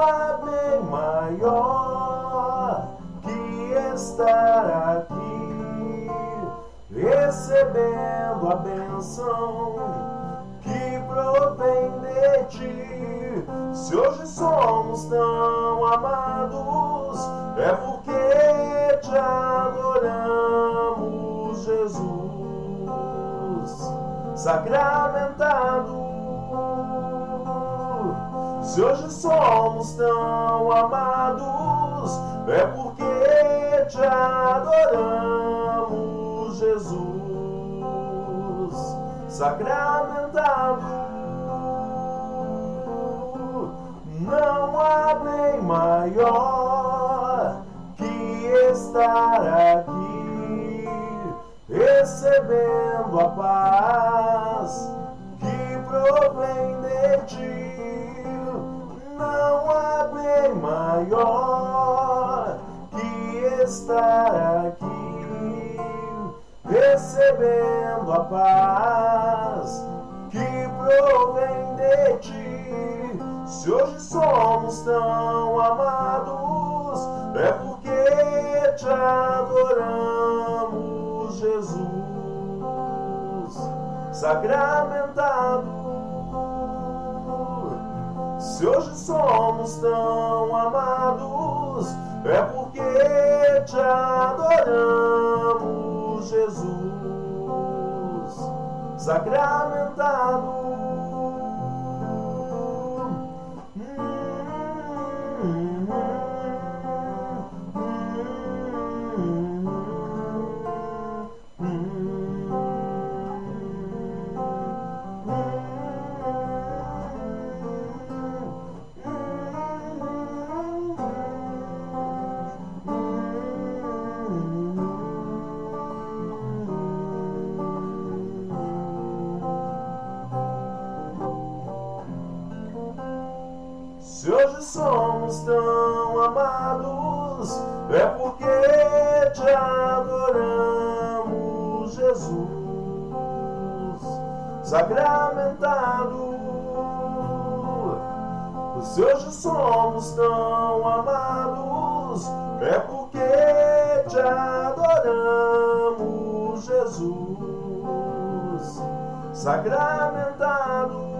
há bem maior que estar aqui, recebendo a bênção que provém de ti. Se hoje somos tão amados, é porque te adoramos, Jesus sacramentado. Se hoje somos tão amados, é porque te adoramos, Jesus sacramentado. Não há bem maior que estar aqui, recebendo a paz que provém de ti. Não há bem maior que estar aqui, recebendo a paz que provém de ti. Se hoje somos tão amados, é porque te adoramos, Jesus sacramentado. Se hoje somos tão amados, é porque te adoramos, Jesus sacramentado. Se hoje somos tão amados, é porque te adoramos, Jesus sacramentado. Se hoje somos tão amados, é porque te adoramos, Jesus sacramentado.